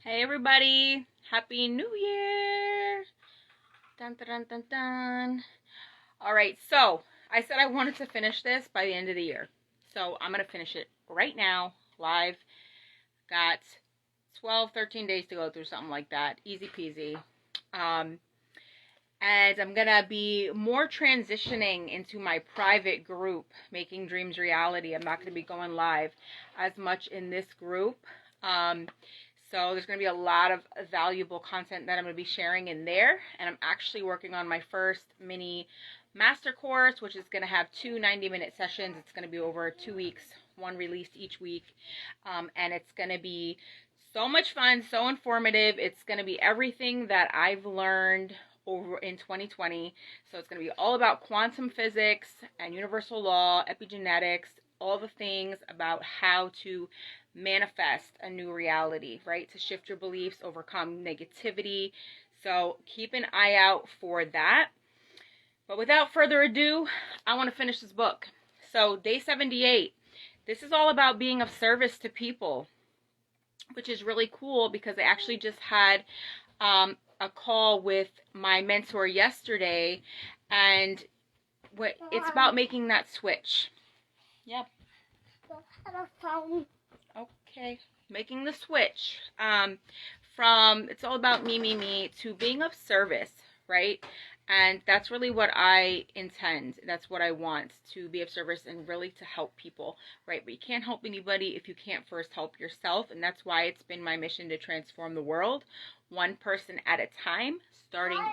Hey everybody, Happy New Year! Dun dun dun dun dun. Alright, so I said I wanted to finish this by the end of the year. So I'm going to finish it right now, live. Got 12, 13 days to go through, something like that. Easy peasy. And I'm going to be more transitioning into my private group, Making Dreams Reality. I'm not going to be going live as much in this group. So there's going to be a lot of valuable content that I'm going to be sharing in there. And I'm actually working on my first mini master course, which is going to have two 90-minute sessions. It's going to be over 2 weeks, one released each week. And it's going to be so much fun, so informative. It's going to be everything that I've learned over in 2020. So it's going to be all about quantum physics and universal law, epigenetics, all the things about how to manifest a new reality, right? To shift your beliefs, overcome negativity. So keep an eye out for that. But without further ado, I want to finish this book. So day 78, this is all about being of service to people, which is really cool because I actually just had a call with my mentor yesterday, and it's about making that switch. Yep. Okay, making the switch from it's all about me to being of service, right? And that's really what I intend. That's what I want, to be of service and really to help people, right? But you can't help anybody if you can't first help yourself. And that's why it's been my mission to transform the world one person at a time, starting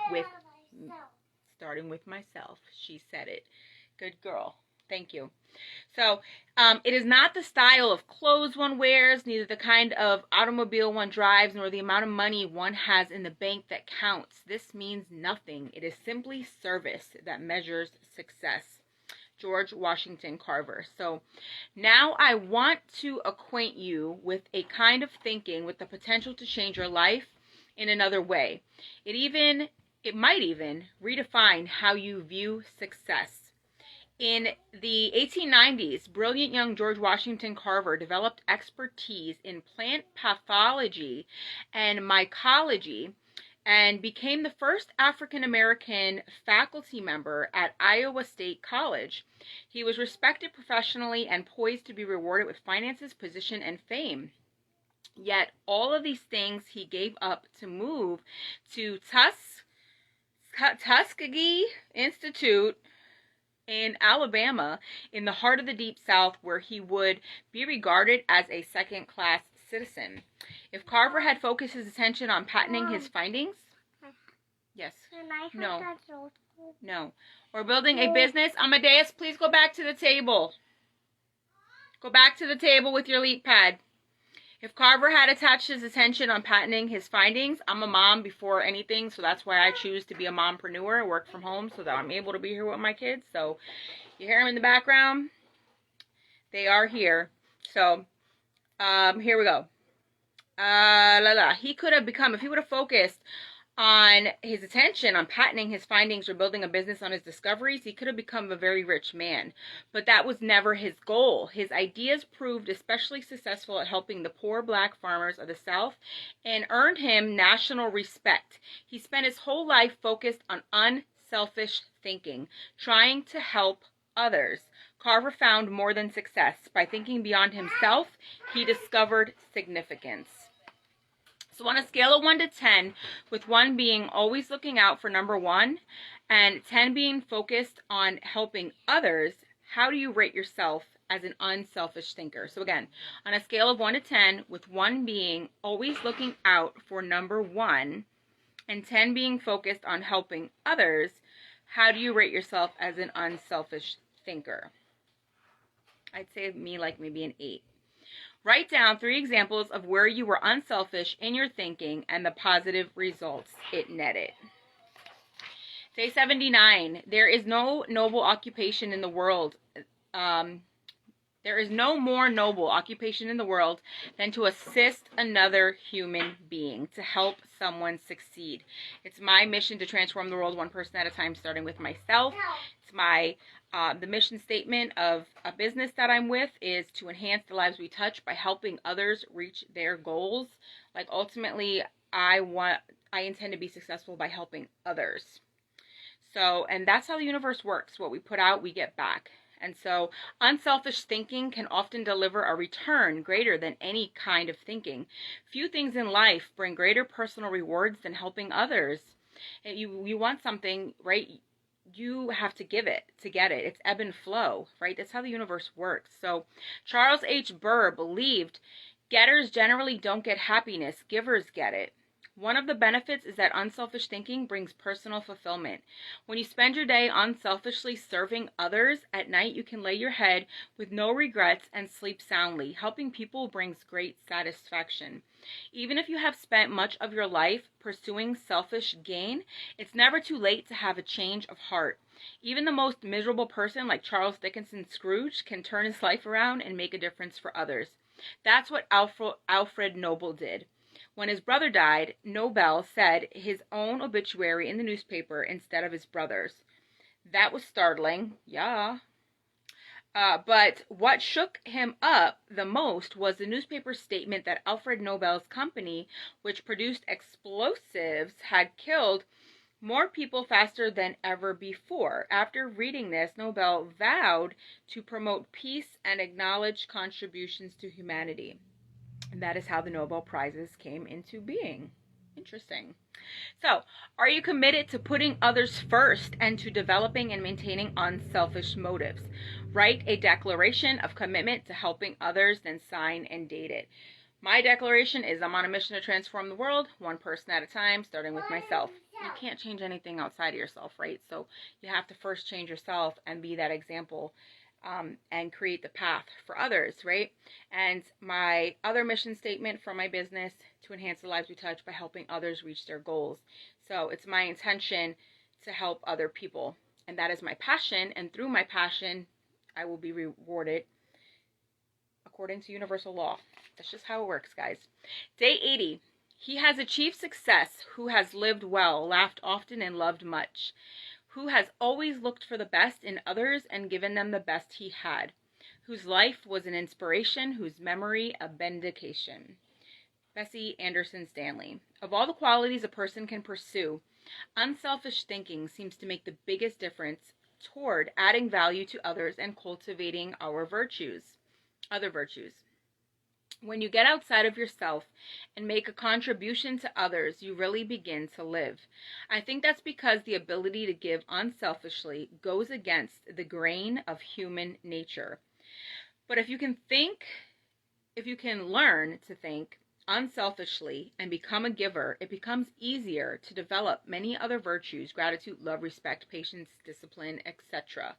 with myself. She said it. Good girl. Thank you. So it is not the style of clothes one wears, neither the kind of automobile one drives, nor the amount of money one has in the bank that counts. This means nothing. It is simply service that measures success. George Washington Carver. So now I want to acquaint you with a kind of thinking with the potential to change your life in another way. It might even redefine how you view success. In the 1890s, brilliant young George Washington Carver developed expertise in plant pathology and mycology and became the first African-American faculty member at Iowa State College. He was respected professionally and poised to be rewarded with finances, position, and fame. Yet all of these things he gave up to move to Tuskegee Institute in Alabama, in the heart of the Deep South, where he would be regarded as a second-class citizen. If Carver had focused his attention on patenting his findings, yes, no, or building a business, Amadeus, please go back to the table. Go back to the table with your leap pad. If Carver had attached his attention on patenting his findings, I'm a mom before anything, so that's why I choose to be a mompreneur, work from home, so that I'm able to be here with my kids. So you hear them in the background? They are here. So here we go. He could have become, if he would have focused on his attention on patenting his findings or building a business on his discoveries, he could have become a very rich man. But that was never his goal. His ideas proved especially successful at helping the poor black farmers of the South and earned him national respect. He spent his whole life focused on unselfish thinking, trying to help others. Carver found more than success. By thinking beyond himself, he discovered significance. So on a scale of 1 to 10, with 1 being always looking out for number 1 and 10 being focused on helping others, how do you rate yourself as an unselfish thinker? So again, on a scale of 1 to 10, with 1 being always looking out for number 1 and 10 being focused on helping others, how do you rate yourself as an unselfish thinker? I'd say me like maybe an 8. Write down 3 examples of where you were unselfish in your thinking and the positive results it netted. Day 79. There is no noble occupation in the world There is no more noble occupation in the world than to assist another human being, to help someone succeed. It's my mission to transform the world one person at a time, starting with myself. It's my the mission statement of a business that I'm with is to enhance the lives we touch by helping others reach their goals. Like ultimately, I intend to be successful by helping others. So, and that's how the universe works. What we put out, we get back. And so unselfish thinking can often deliver a return greater than any kind of thinking. Few things in life bring greater personal rewards than helping others. And you want something, right? You have to give it to get it. It's ebb and flow, right? That's how the universe works. So Charles H. Burr believed getters generally don't get happiness, givers get it. One of the benefits is that unselfish thinking brings personal fulfillment. When you spend your day unselfishly serving others, at night you can lay your head with no regrets and sleep soundly. Helping people brings great satisfaction. Even if you have spent much of your life pursuing selfish gain, it's never too late to have a change of heart. Even the most miserable person like Charles Dickens's Scrooge can turn his life around and make a difference for others. That's what Alfred Nobel did. When his brother died, Nobel said his own obituary in the newspaper instead of his brother's. That was startling, yeah. But what shook him up the most was the newspaper's statement that Alfred Nobel's company, which produced explosives, had killed more people faster than ever before. After reading this, Nobel vowed to promote peace and acknowledge contributions to humanity. And that is how the Nobel Prizes came into being. Interesting. So, are you committed to putting others first and to developing and maintaining unselfish motives? Write a declaration of commitment to helping others, then sign and date it. My declaration is I'm on a mission to transform the world, one person at a time, starting with myself. You can't change anything outside of yourself, right? So you have to first change yourself and be that example. And create the path for others, right? And my other mission statement for my business, to enhance the lives we touch by helping others reach their goals. So it's my intention to help other people. And that is my passion. And through my passion, I will be rewarded according to universal law. That's just how it works, guys. Day 80. He has achieved success who has lived well, laughed often, and loved much. Who has always looked for the best in others and given them the best he had, whose life was an inspiration, whose memory a vindication. Bessie Anderson Stanley. Of all the qualities a person can pursue, unselfish thinking seems to make the biggest difference toward adding value to others and cultivating other virtues. When you get outside of yourself and make a contribution to others, you really begin to live. I think that's because the ability to give unselfishly goes against the grain of human nature. But if you can learn to think unselfishly and become a giver, it becomes easier to develop many other virtues: gratitude, love, respect, patience, discipline, etc.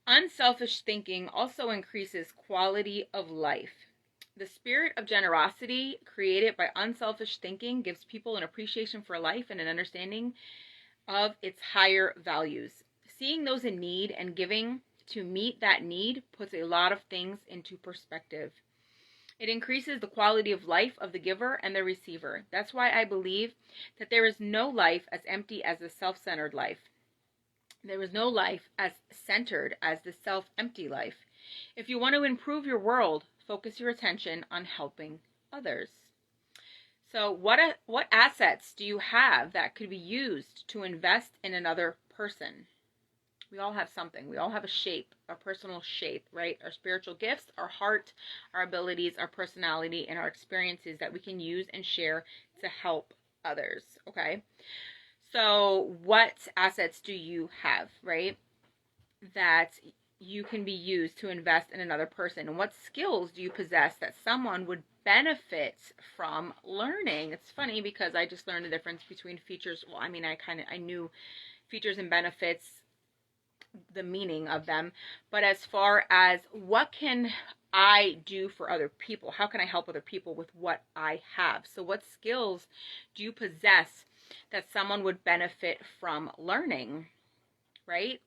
Unselfish thinking also increases quality of life. The spirit of generosity created by unselfish thinking gives people an appreciation for life and an understanding of its higher values. Seeing those in need and giving to meet that need puts a lot of things into perspective. It increases the quality of life of the giver and the receiver. That's why I believe that there is no life as empty as the self-centered life. There is no life as centered as the self-empty life. If you want to improve your world, focus your attention on helping others. So what assets do you have that could be used to invest in another person? We all have something. We all have a shape, a personal shape, right? Our spiritual gifts, our heart, our abilities, our personality, and our experiences that we can use and share to help others, okay? So what assets do you have, right, that you can be used to invest in another person? And what skills do you possess that someone would benefit from learning? It's funny because I just learned the difference between features. Well, I mean, I knew features and benefits, the meaning of them, but as far as what can I do for other people, how can I help other people with what I have? So what skills do you possess that someone would benefit from learning, right?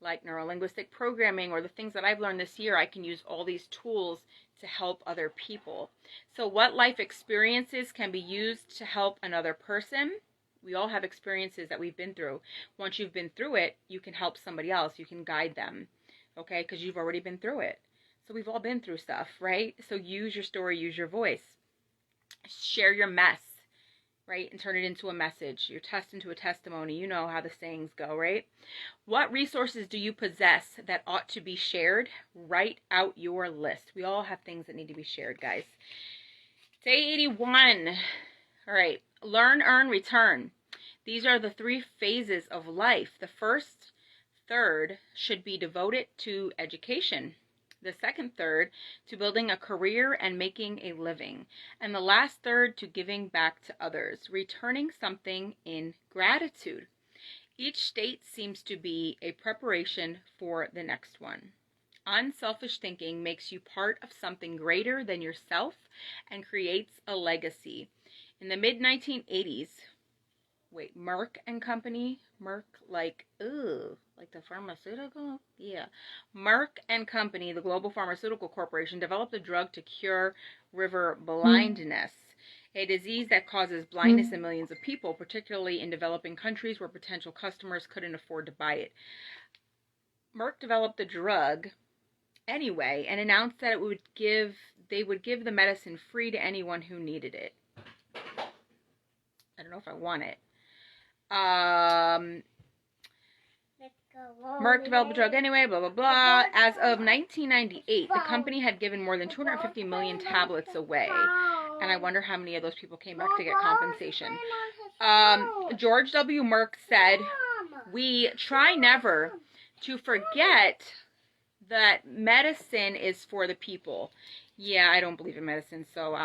like neurolinguistic programming or the things that I've learned this year, I can use all these tools to help other people. So what life experiences can be used to help another person? We all have experiences that we've been through. Once you've been through it, you can help somebody else. You can guide them, okay? Because you've already been through it. So we've all been through stuff, right? So use your story, use your voice. Share your mess, right? And turn it into a message. Your test into a testimony. You know how the sayings go, right? What resources do you possess that ought to be shared? Write out your list. We all have things that need to be shared, guys. Day 81. All right. Learn, earn, return. These are the 3 phases of life. The first third should be devoted to education. The second third to building a career and making a living. And the last third to giving back to others, returning something in gratitude. Each state seems to be a preparation for the next one. Unselfish thinking makes you part of something greater than yourself and creates a legacy. In the mid-1980s, Merck and Company, Merck like the pharmaceutical? Yeah. Merck and Company, the global pharmaceutical corporation, developed a drug to cure river blindness, a disease that causes blindness in millions of people, particularly in developing countries where potential customers couldn't afford to buy it. Merck developed the drug anyway and announced that they would give the medicine free to anyone who needed it. I don't know if I want it. Merck developed the drug anyway, blah, blah, blah. As of 1998, the company had given more than 250 million tablets away. And I wonder how many of those people came back to get compensation. George W. Merck said, "We try never to forget that medicine is for the people." Yeah, I don't believe in medicine, so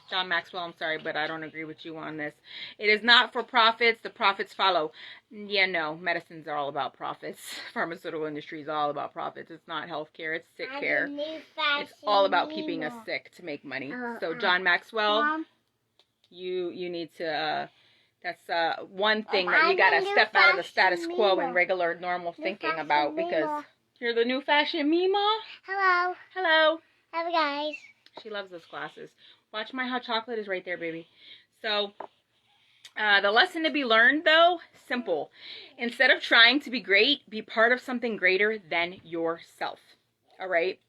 John Maxwell, I'm sorry, but I don't agree with you on this. It is not for profits. The profits follow. Yeah, no, medicines are all about profits. Pharmaceutical industry is all about profits. It's not healthcare. It's sick care. It's all about keeping us sick to make money. So John Maxwell, you need to, that's one thing that you got to step out of the status quo and regular normal thinking about, because you're the new fashion Mima. Hello. Hello. Hello, guys. She loves those glasses. Watch my hot chocolate is right there, baby. So, the lesson to be learned, though, simple. Instead of trying to be great, be part of something greater than yourself. All right?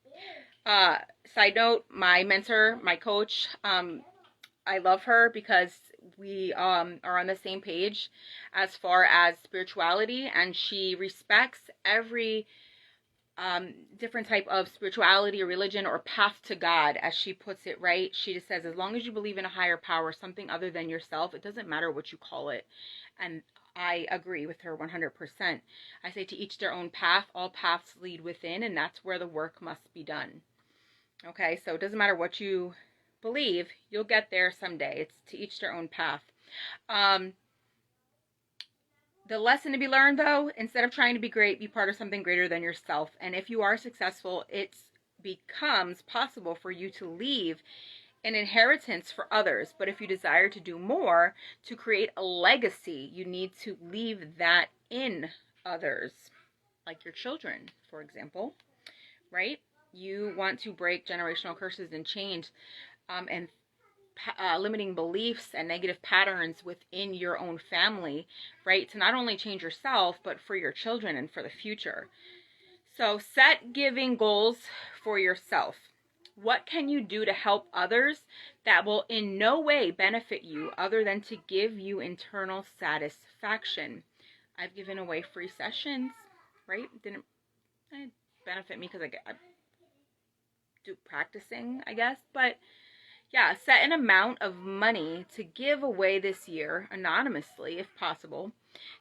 Side note, my mentor, my coach, I love her because we are on the same page as far as spirituality, and she respects every different type of spirituality or religion or path to God, as she puts it, right? She just says, as long as you believe in a higher power, something other than yourself, it doesn't matter what you call it. And I agree with her 100%. I say to each their own path. All paths lead within, and that's where the work must be done. Okay, so it doesn't matter what you believe, you'll get there someday. It's to each their own path. The lesson to be learned, though, instead of trying to be great, be part of something greater than yourself. And if you are successful, it becomes possible for you to leave an inheritance for others. But if you desire to do more, to create a legacy, you need to leave that in others, like your children, for example, right? You want to break generational curses and change and limiting beliefs and negative patterns within your own family, right? To not only change yourself, but for your children and for the future. So set giving goals for yourself. What can you do to help others that will in no way benefit you other than to give you internal satisfaction? I've given away free sessions, right? Didn't benefit me because I do practicing, I guess, but yeah, set an amount of money to give away this year, anonymously if possible.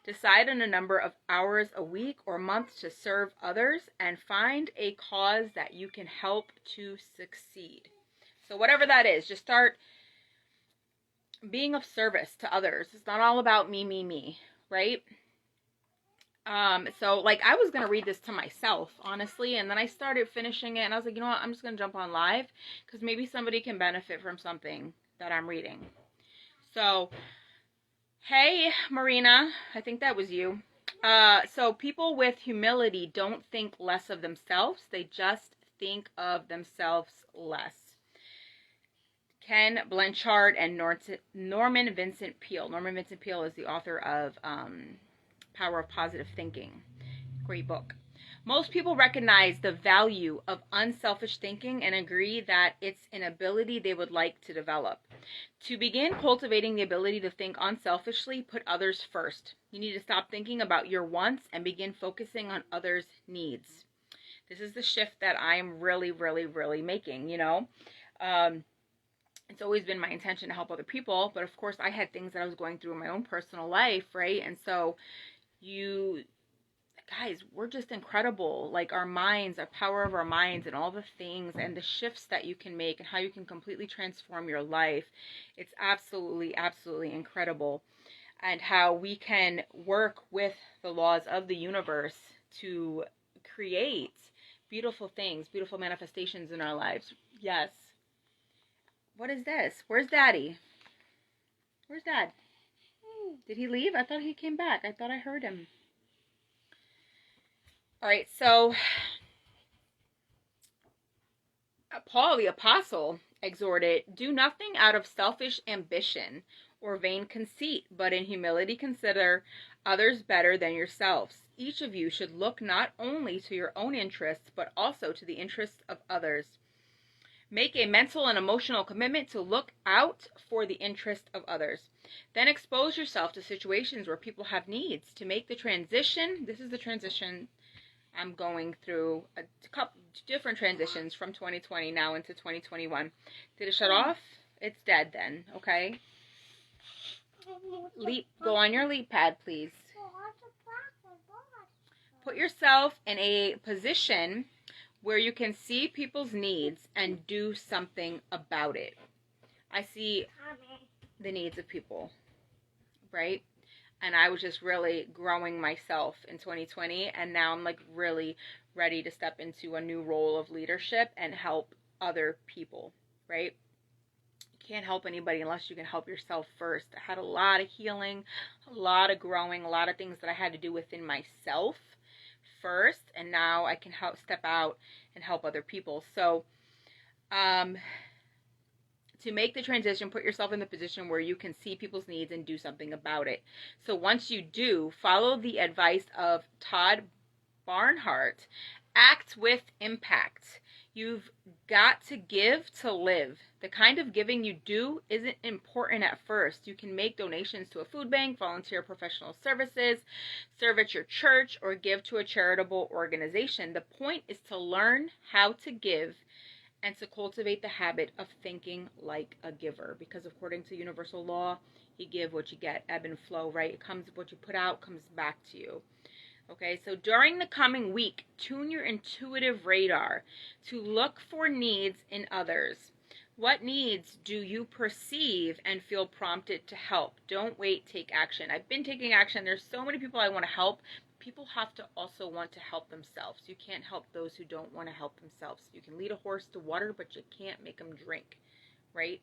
Decide on a number of hours a week or month to serve others, and find a cause that you can help to succeed. So whatever that is, just start being of service to others. It's not all about me, right? So like I was going to read this to myself, honestly, and then I started finishing it and I was like, you know what, I'm just going to jump on live because maybe somebody can benefit from something that I'm reading. So, hey, Marina, I think that was you. So people with humility don't think less of themselves. They just think of themselves less. Ken Blanchard and Norman Vincent Peale. Norman Vincent Peale is the author of Power of Positive Thinking. Great book. Most people recognize the value of unselfish thinking and agree that it's an ability they would like to develop. To begin cultivating the ability to think unselfishly, put others first. You need to stop thinking about your wants and begin focusing on others' needs. This is the shift that I'm really, really, really making, you know. It's always been my intention to help other people, but of course I had things that I was going through in my own personal life, right? And so guys, we're just incredible. Like our minds, our power of our minds and all the things and the shifts that you can make and how you can completely transform your life. It's absolutely, absolutely incredible. And how we can work with the laws of the universe to create beautiful things, beautiful manifestations in our lives. Yes. What is this? Where's Daddy? Where's Dad? Did he leave? I thought he came back. I thought I heard him. All right, so Paul the Apostle exhorted, do nothing out of selfish ambition or vain conceit, but in humility consider others better than yourselves. Each of you should look not only to your own interests, but also to the interests of others. Make a mental and emotional commitment to look out for the interest of others. Then expose yourself to situations where people have needs. To make the transition, this is the transition I'm going through, a couple different transitions from 2020 now into 2021. Did it shut off? It's dead then, okay? Go on your leap pad, please. Put yourself in a position where you can see people's needs and do something about it. I see the needs of people, right? And I was just really growing myself in 2020, and now I'm like really ready to step into a new role of leadership and help other people, right? You can't help anybody unless you can help yourself first. I had a lot of healing, a lot of growing, a lot of things that I had to do within myself first, and now I can step out and help other people. So to make the transition, put yourself in the position where you can see people's needs and do something about it. So once you do, follow the advice of Todd Barnhart. Act with impact. You've got to give to live. The kind of giving you do isn't important at first. You can make donations to a food bank, volunteer professional services, serve at your church, or give to a charitable organization. The point is to learn how to give and to cultivate the habit of thinking like a giver, because according to universal law, you give what you get, ebb and flow, right? It comes, what you put out comes back to you. Okay, so during the coming week, tune your intuitive radar to look for needs in others. What needs do you perceive and feel prompted to help? Don't wait, take action. I've been taking action. There's so many people I want to help. People have to also want to help themselves. You can't help those who don't want to help themselves. You can lead a horse to water, but you can't make them drink, right?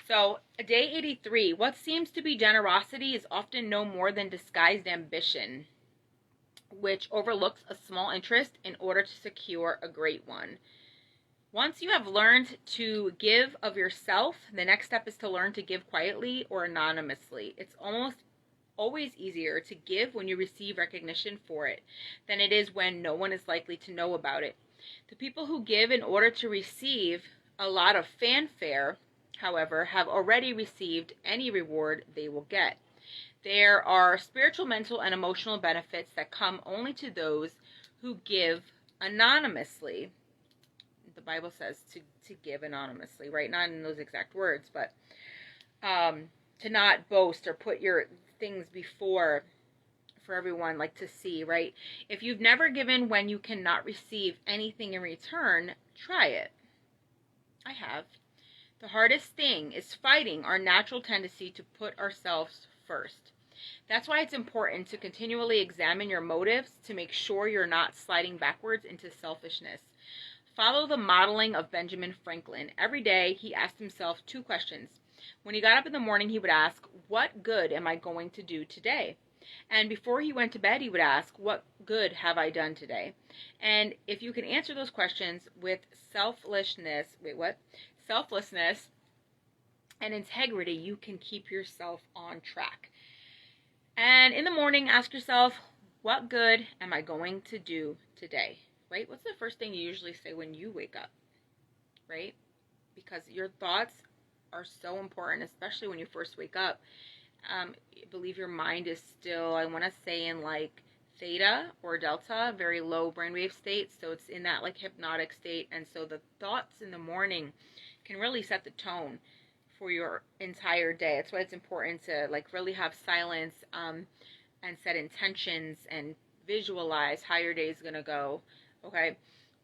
So, day 83, what seems to be generosity is often no more than disguised ambition, which overlooks a small interest in order to secure a great one. Once you have learned to give of yourself, the next step is to learn to give quietly or anonymously. It's almost always easier to give when you receive recognition for it than it is when no one is likely to know about it. The people who give in order to receive a lot of fanfare, however, have already received any reward they will get. There are spiritual, mental, and emotional benefits that come only to those who give anonymously. The Bible says to give anonymously, right? Not in those exact words, but to not boast or put your things before for everyone like to see, right? If you've never given when you cannot receive anything in return, try it. I have. The hardest thing is fighting our natural tendency to put ourselves first. That's why it's important to continually examine your motives to make sure you're not sliding backwards into selfishness. Follow the modeling of Benjamin Franklin. Every day he asked himself 2 questions. When he got up in the morning, he would ask, what good am I going to do today? And before he went to bed, he would ask, what good have I done today? And if you can answer those questions with selflessness and integrity, you can keep yourself on track. And in the morning, ask yourself, what good am I going to do today? Right? What's the first thing you usually say when you wake up? Right? Because your thoughts are so important, especially when you first wake up. I believe your mind is still, I want to say, in like theta or delta, very low brainwave state. So it's in that like hypnotic state. And so the thoughts in the morning can really set the tone for your entire day. That's why it's important to like really have silence and set intentions and visualize how your day is going to go. Okay.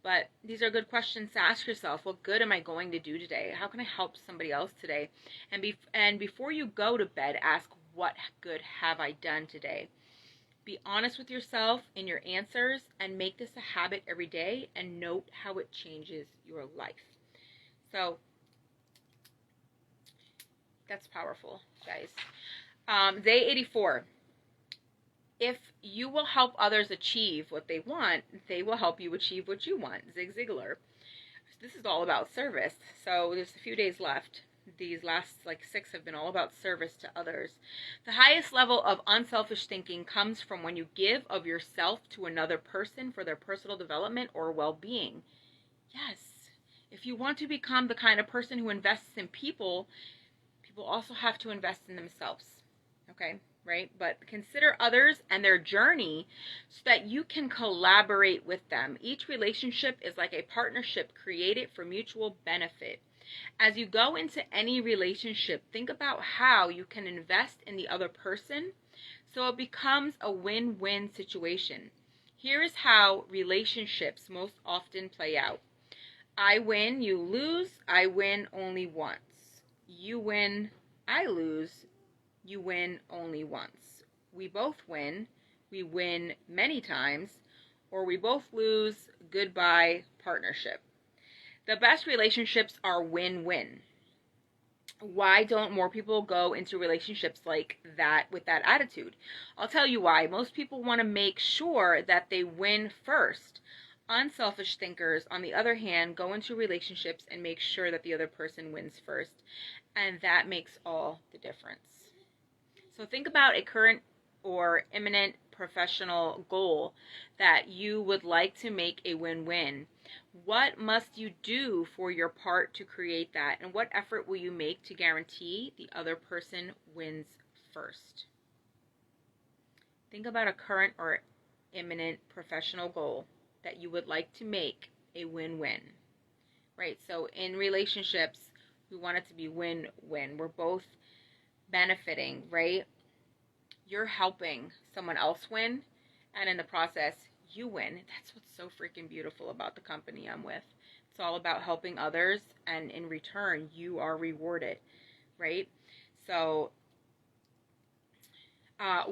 But these are good questions to ask yourself. What good am I going to do today? How can I help somebody else today? And before you go to bed, ask, what good have I done today? Be honest with yourself in your answers and make this a habit every day and note how it changes your life. So that's powerful, guys. Day 84. If you will help others achieve what they want, they will help you achieve what you want. Zig Ziglar. This is all about service. So there's a few days left. These last like 6 have been all about service to others. The highest level of unselfish thinking comes from when you give of yourself to another person for their personal development or well-being. Yes. If you want to become the kind of person who invests in people, people also have to invest in themselves. Okay? Right? But consider others and their journey so that you can collaborate with them. Each relationship is like a partnership created for mutual benefit. As you go into any relationship, think about how you can invest in the other person so it becomes a win-win situation. Here is how relationships most often play out. I win, you lose. I win only once. You win, I lose. You win only once. We both win. We win many times. Or we both lose. Goodbye, partnership. The best relationships are win-win. Why don't more people go into relationships like that with that attitude? I'll tell you why. Most people want to make sure that they win first. Unselfish thinkers, on the other hand, go into relationships and make sure that the other person wins first. And that makes all the difference. So think about a current or imminent professional goal that you would like to make a win-win. What must you do for your part to create that? And what effort will you make to guarantee the other person wins first? Think about a current or imminent professional goal that you would like to make a win-win. Right? So in relationships, we want it to be win-win. We're both benefiting, right? You're helping someone else win, and in the process, you win. That's what's so freaking beautiful about the company I'm with. It's all about helping others, and in return, you are rewarded, right? So,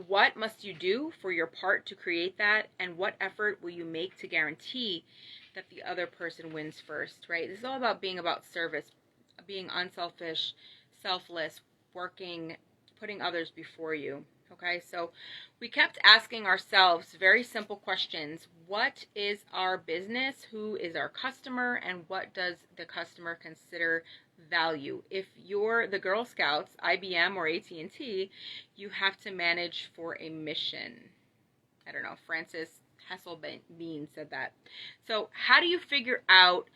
what must you do for your part to create that, and what effort will you make to guarantee that the other person wins first, right? This is all about being about service, being unselfish, selfless, working, putting others before you. Okay, so we kept asking ourselves very simple questions. What is our business? Who is our customer? And what does the customer consider value? If you're the Girl Scouts, IBM, or AT&T, you have to manage for a mission. I don't know, Francis Hesselbein said that. So how do you figure out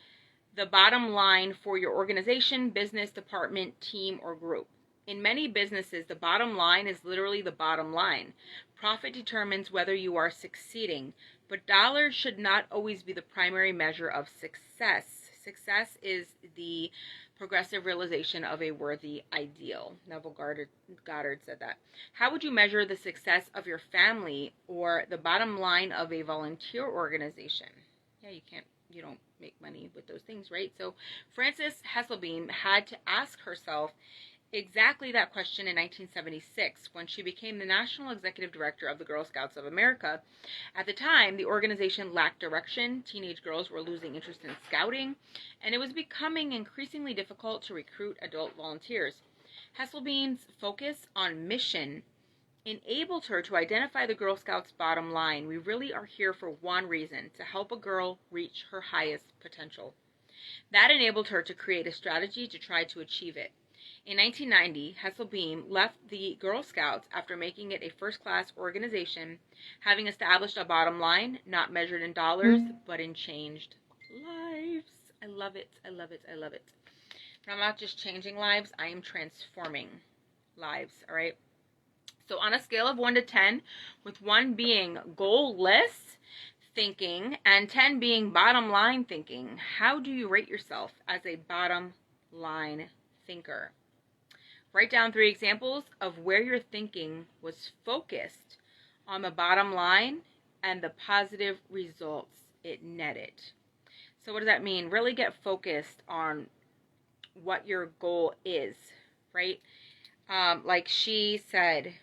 the bottom line for your organization, business, department, team, or group? In many businesses, the bottom line is literally the bottom line. Profit determines whether you are succeeding, but dollars should not always be the primary measure of success. Success is the progressive realization of a worthy ideal. Neville Goddard said that. How would you measure the success of your family or the bottom line of a volunteer organization? Yeah, you don't make money with those things, right? So Frances Hesselbein had to ask herself exactly that question in 1976 when she became the National Executive Director of the Girl Scouts of America. At the time, the organization lacked direction, teenage girls were losing interest in scouting, and it was becoming increasingly difficult to recruit adult volunteers. Hesselbein's focus on mission enabled her to identify the Girl Scouts' bottom line. We really are here for one reason: to help a girl reach her highest potential. That enabled her to create a strategy to try to achieve it. In 1990, Hesselbeam left the Girl Scouts after making it a first-class organization, having established a bottom line not measured in dollars but in changed lives. I love it. I love it. I love it. And I'm not just changing lives, I am transforming lives, all right? So on a scale of 1 to 10, with 1 being goal-less thinking and 10 being bottom line thinking, how do you rate yourself as a bottom line thinker? Write down 3 examples of where your thinking was focused on the bottom line and the positive results it netted. So what does that mean? Really get focused on what your goal is, right? Like she said,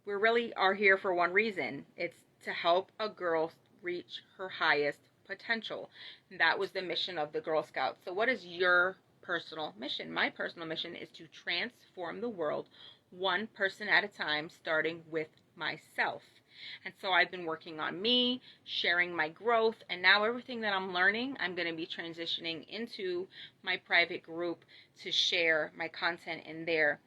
we really are here for one reason. It's to help a girl reach her highest potential. And that was the mission of the Girl Scouts. So what is your personal mission? My personal mission is to transform the world one person at a time, starting with myself. And so I've been working on me, sharing my growth, and now everything that I'm learning, I'm going to be transitioning into my private group to share my content in there.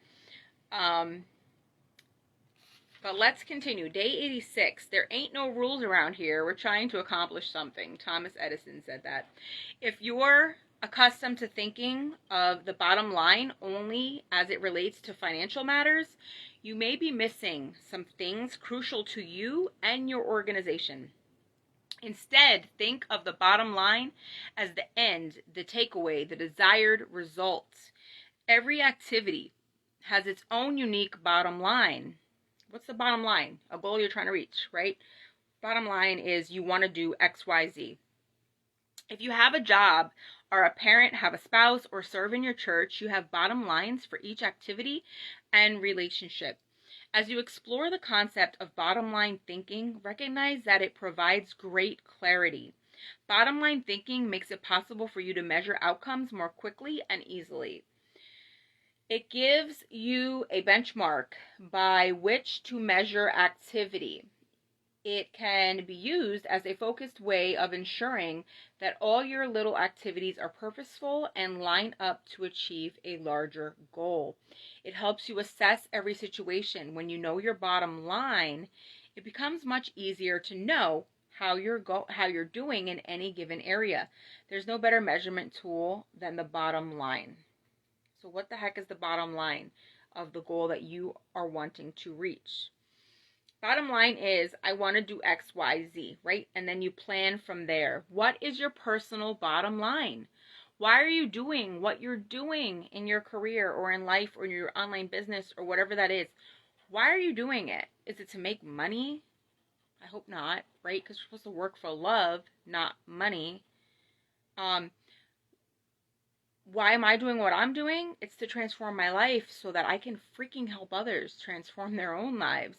But let's continue. Day 86. There ain't no rules around here. We're trying to accomplish something. Thomas Edison said that. If you're accustomed to thinking of the bottom line only as it relates to financial matters, you may be missing some things crucial to you and your organization. Instead, think of the bottom line as the end, the takeaway, the desired results. Every activity has its own unique bottom line. What's the bottom line? A goal you're trying to reach, right? Bottom line is you want to do X, Y, Z. If you have a job, are a parent, have a spouse, or serve in your church, you have bottom lines for each activity and relationship. As you explore the concept of bottom line thinking, recognize that it provides great clarity. Bottom line thinking makes it possible for you to measure outcomes more quickly and easily. It gives you a benchmark by which to measure activity. It can be used as a focused way of ensuring that all your little activities are purposeful and line up to achieve a larger goal. It helps you assess every situation. When you know your bottom line, it becomes much easier to know how you're doing in any given area. There's no better measurement tool than the bottom line. So what the heck is the bottom line of the goal that you are wanting to reach? Bottom line is, I want to do X, Y, Z, right? And then you plan from there. What is your personal bottom line? Why are you doing what you're doing in your career or in life or in your online business or whatever that is? Why are you doing it? Is it to make money? I hope not, right? Because we're supposed to work for love, not money. Why am I doing what I'm doing? It's to transform my life so that I can freaking help others transform their own lives.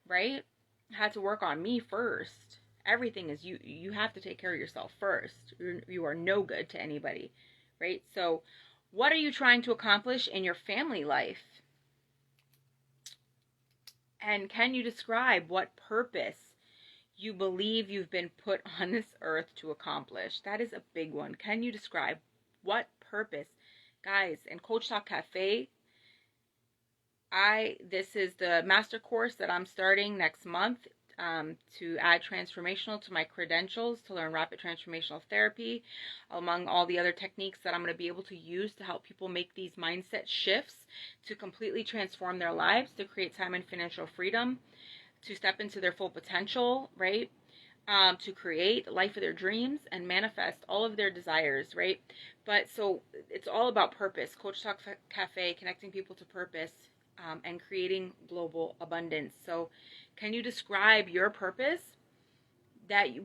Right? I had to work on me first. Everything is you have to take care of yourself first. You are no good to anybody. Right? So what are you trying to accomplish in your family life? And can you describe what purpose you believe you've been put on this earth to accomplish? That is a big one. Can you describe what purpose? Guys, in Coach Talk Cafe, this is the master course that I'm starting next month to add transformational to my credentials to learn rapid transformational therapy, among all the other techniques that I'm going to be able to use to help people make these mindset shifts to completely transform their lives, to create time and financial freedom, to step into their full potential, right? To create a life of their dreams and manifest all of their desires, right? But so it's all about purpose. Coach Talk Cafe, connecting people to purpose and creating global abundance. So can you describe your purpose?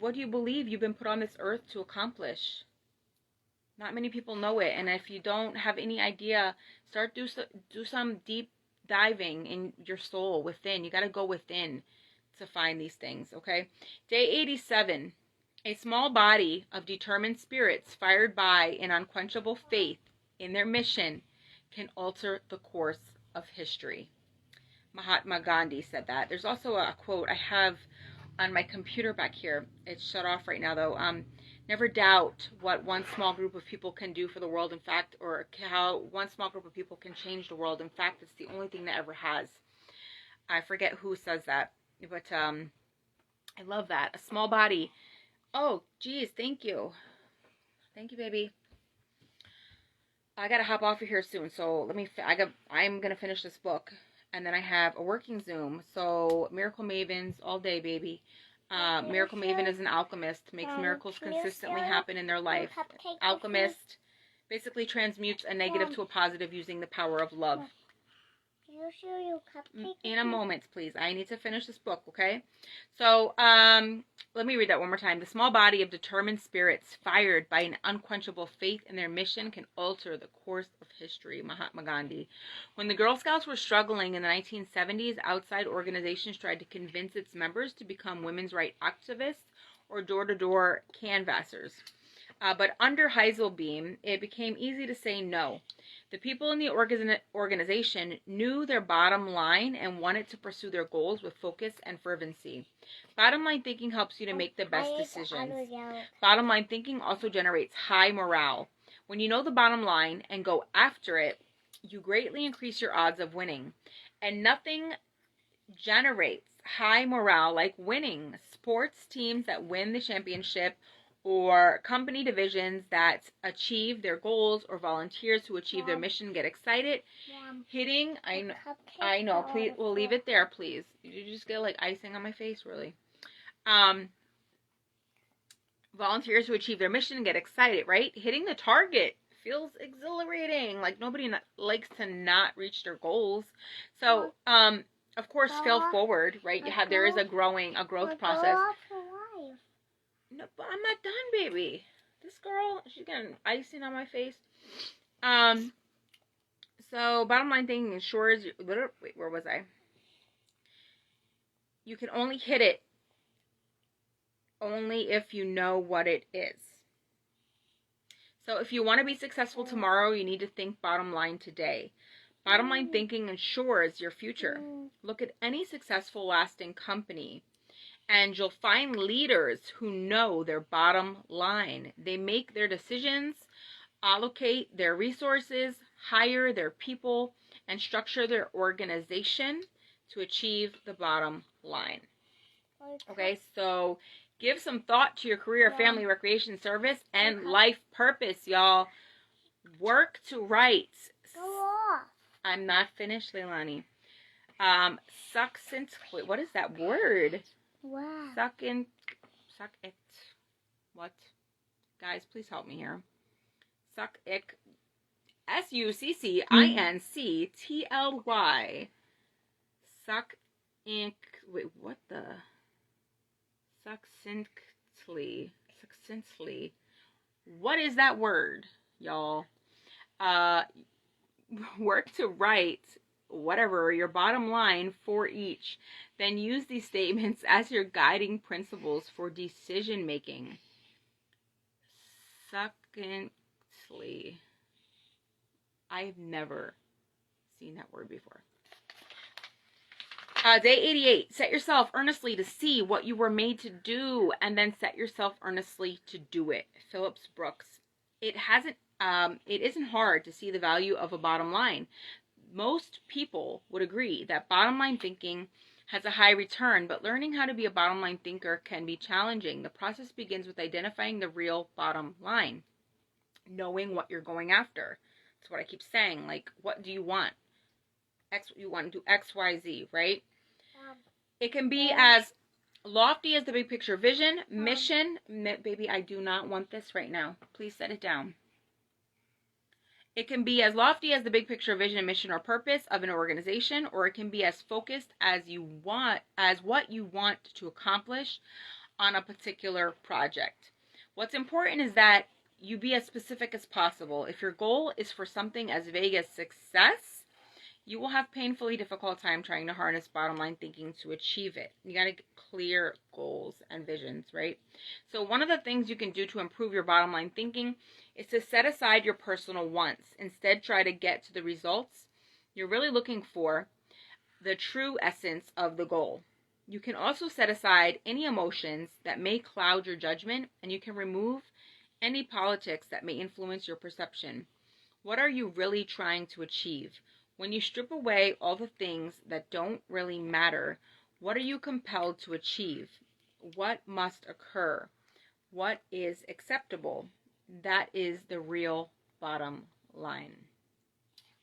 What do you believe you've been put on this earth to accomplish? Not many people know it. And if you don't have any idea, do some deep diving in your soul within. You got to go within to find these things, okay? Day 87. A small body of determined spirits fired by an unquenchable faith in their mission can alter the course of history. Mahatma Gandhi said that. There's also a quote I have on my computer back here. It's shut off right now though. Never doubt what one small group of people can do for the world. In fact, or how one small group of people can change the world. In fact, it's the only thing that ever has. I forget who says that, but I love that. A small body. Oh, geez, thank you. Thank you, baby. I gotta hop off of here soon, so I'm gonna finish this book, and then I have a working Zoom. So Miracle Mavens all day, baby. Miracle Maven is an alchemist, makes miracles consistently happen in their life. Alchemist basically transmutes a negative to a positive using the power of love. Can you share your cupcake? In a moment, please. I need to finish this book, okay? So, let me read that one more time. The small body of determined spirits fired by an unquenchable faith in their mission can alter the course of history. Mahatma Gandhi. When the Girl Scouts were struggling in the 1970s, outside organizations tried to convince its members to become women's rights activists or door-to-door canvassers. But under Heiselbeam, it became easy to say no. The people in the organization knew their bottom line and wanted to pursue their goals with focus and fervency. Bottom line thinking helps you to make the best decisions. Bottom line thinking also generates high morale. When you know the bottom line and go after it, you greatly increase your odds of winning. And nothing generates high morale like winning. Sports teams that win the championship, or company divisions that achieve their goals, or volunteers who achieve their mission get excited. Hitting, I know, please, we'll leave it there, please. You just get like icing on my face, really. Volunteers who achieve their mission get excited, right? Hitting the target feels exhilarating. Like nobody likes to not reach their goals. So, of course, fail forward, right? There is a growth process. No, but I'm not done, baby. This girl, she's getting icing on my face. So bottom line thinking ensures wait, where was I? You can only hit it only if you know what it is. So if you want to be successful tomorrow, you need to think bottom line today. Bottom line thinking ensures your future. Look at any successful, lasting company, and you'll find leaders who know their bottom line. They make their decisions, allocate their resources, hire their people, and structure their organization to achieve the bottom line. Okay, so give some thought to your career, family, recreation, service, and life purpose, y'all. Work to right. Go off. I'm not finished, Leilani. Wait, what is that word? Wow. Suck it. What? Guys, please help me here. Suck it. SUCCINCTLY. Suck ink. Wait, what the? Succinctly. What is that word, y'all? Work to write whatever your bottom line for each. Then use these statements as your guiding principles for decision making. Succinctly. I've never seen that word before. Day 88. Set yourself earnestly to see what you were made to do, and then set yourself earnestly to do it. Phillips Brooks. It isn't hard to see the value of a bottom line. Most people would agree that bottom line thinking has a high return, but learning how to be a bottom line thinker can be challenging. The process begins with identifying the real bottom line, knowing what you're going after. That's what I keep saying. Like, what do you want? You want to do X, Y, Z, right? It can be as lofty as the big picture vision, mission. Baby, I do not want this right now. Please set it down. It can be as lofty as the big picture vision, mission, or purpose of an organization, or it can be as focused as what you want to accomplish on a particular project. What's important is that you be as specific as possible. If your goal is for something as vague as success, you will have painfully difficult time trying to harness bottom line thinking to achieve it. You got to get clear goals and visions, right? So one of the things you can do to improve your bottom line thinking is to set aside your personal wants. Instead, try to get to the results you're really looking for the true essence of the goal. You can also set aside any emotions that may cloud your judgment, and you can remove any politics that may influence your perception. What are you really trying to achieve? When you strip away all the things that don't really matter, what are you compelled to achieve? What must occur? What is acceptable? That is the real bottom line.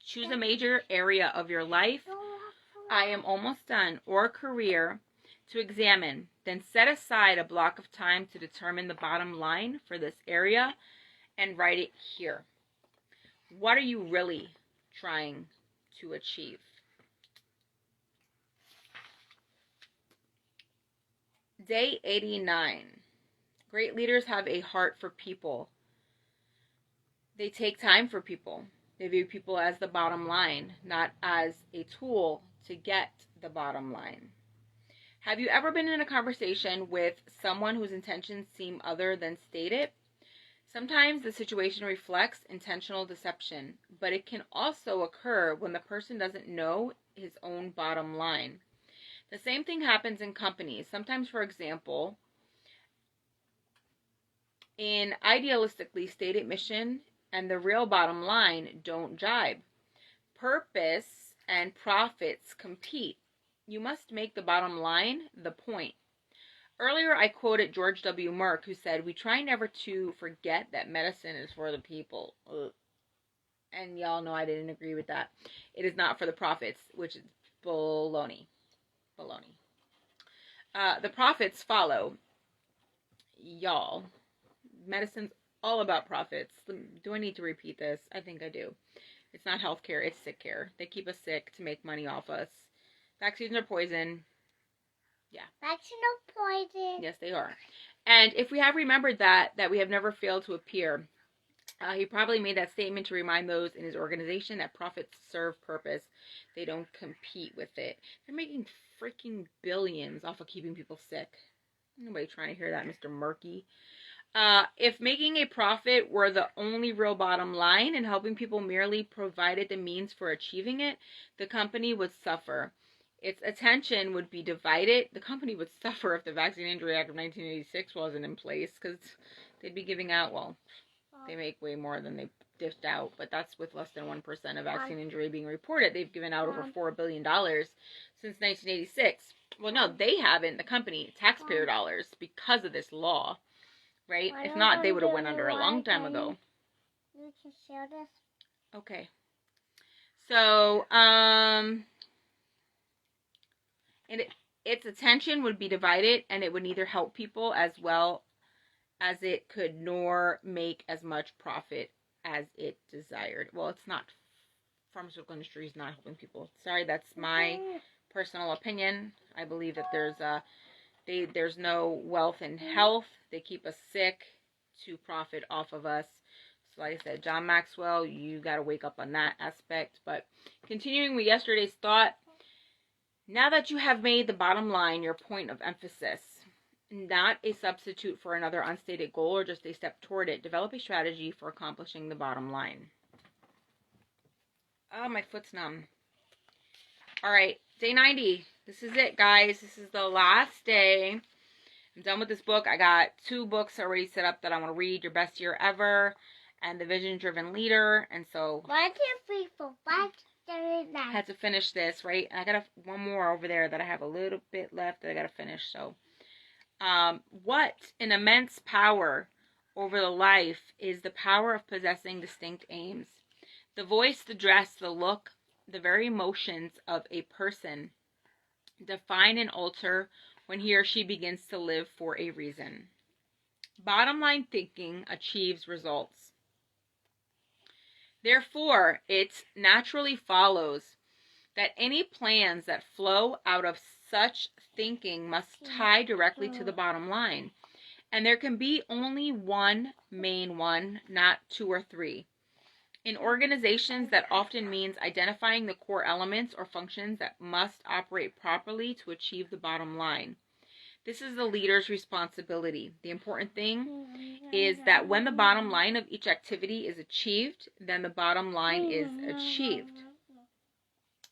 Choose a major area of your life, I am almost done, or career to examine. Then set aside a block of time to determine the bottom line for this area and write it here. What are you really trying to achieve? Day 89. Great leaders have a heart for people. They take time for people. They view people as the bottom line, not as a tool to get the bottom line. Have you ever been in a conversation with someone whose intentions seem other than stated? Sometimes the situation reflects intentional deception, but it can also occur when the person doesn't know his own bottom line. The same thing happens in companies. Sometimes, for example, in idealistically stated mission and the real bottom line don't jibe. Purpose and profits compete. You must make the bottom line the point. Earlier, I quoted George W. Merck, who said, "We try never to forget that medicine is for the people." Ugh. And y'all know I didn't agree with that. It is not for the profits, which is baloney. Baloney. The profits follow. Y'all. Medicine's all about profits. Do I need to repeat this? I think I do. It's not healthcare, it's sick care. They keep us sick to make money off us. Vaccines are poison. Yeah. Vaccine of poison. Yes, they are. And if we have remembered that we have never failed to appear, he probably made that statement to remind those in his organization that profits serve purpose. They don't compete with it. They're making freaking billions off of keeping people sick. Nobody trying to hear that, Mr. Murky. If making a profit were the only real bottom line and helping people merely provided the means for achieving it, the company would suffer. Its attention would be divided. The company would suffer if the Vaccine Injury Act of 1986 wasn't in place, because they'd be giving out, well, they make way more than they dished out, but that's with less than 1% of vaccine injury being reported. They've given out over $4 billion since 1986. Well, no, they haven't, the company, taxpayer dollars, because of this law. Right? If not, they would have went under a long time ago. You can share this. Okay. So, its attention would be divided, and it would neither help people as well as it could, nor make as much profit as it desired. Well, it's not. Pharmaceutical industry is not helping people. Sorry, that's my personal opinion. I believe that there's no wealth in health. They keep us sick to profit off of us. So like I said, John Maxwell, you got to wake up on that aspect. But continuing with yesterday's thought, now that you have made the bottom line your point of emphasis, not a substitute for another unstated goal or just a step toward it, develop a strategy for accomplishing the bottom line. Oh, my foot's numb. All right, day 90. This is it, guys. This is the last day. I'm done with this book. I got 2 books already set up that I want to read. Your Best Year Ever and The Vision Driven Leader. And so 1, 2, 3, 4, 5, 6, 7, 8, 9. I had to finish this, right? And I got one more over there that I have a little bit left that I got to finish. So what an immense power over the life is the power of possessing distinct aims. The voice, the dress, the look, the very emotions of a person define and alter when he or she begins to live for a reason. Bottom line thinking achieves results. Therefore, it naturally follows that any plans that flow out of such thinking must tie directly to the bottom line. And there can be only one main one, not 2 or 3. In organizations, that often means identifying the core elements or functions that must operate properly to achieve the bottom line. This is the leader's responsibility. The important thing is that when the bottom line of each activity is achieved, then the bottom line is achieved.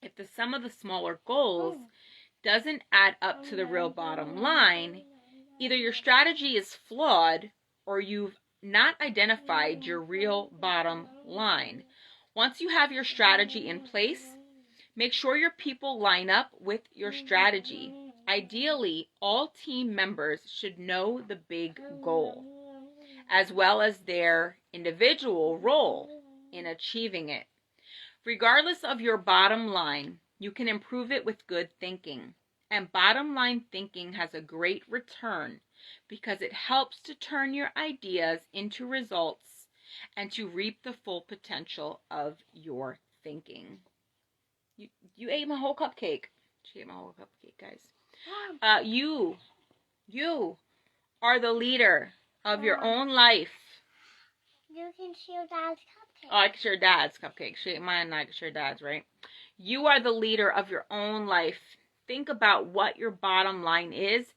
if the sum of the smaller goals doesn't add up to the real bottom line, either your strategy is flawed or you've not identified your real bottom line. Once you have your strategy in place, make sure your people line up with your strategy. Ideally, all team members should know the big goal, as well as their individual role in achieving it. Regardless of your bottom line, you can improve it with good thinking. And bottom line thinking has a great return because it helps to turn your ideas into results and to reap the full potential of your thinking. You ate my whole cupcake. She ate my whole cupcake, guys. You are the leader of your own life. You can share Dad's cupcake. Oh, I can share Dad's cupcake. She ate mine and I can share Dad's, right? You are the leader of your own life. Think about what your bottom line is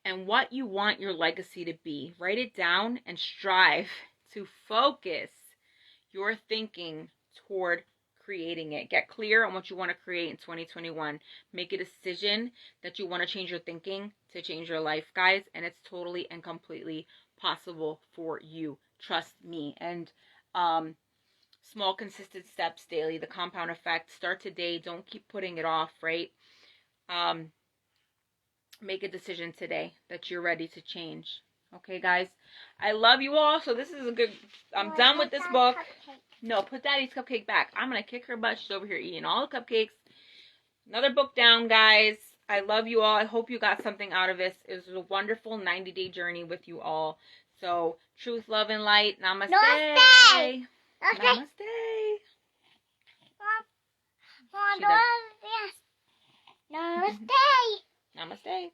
and what you want your legacy to be. Write it down and strive to focus your thinking toward creating it. Get clear on what you want to create in 2021. Make a decision that you want to change your thinking to change your life, guys, and it's totally and completely possible for you. Trust me. And small consistent steps daily, the compound effect. Start today. Don't keep putting it off, right? Make a decision today that you're ready to change. Okay, guys? I love you all. So this is a good... I'm done with this book. No, put Daddy's cupcake back. I'm going to kick her butt. She's over here eating all the cupcakes. Another book down, guys. I love you all. I hope you got something out of this. It was a wonderful 90-day journey with you all. So, truth, love, and light. Namaste. Namaste. Namaste. Namaste. Namaste. Namaste.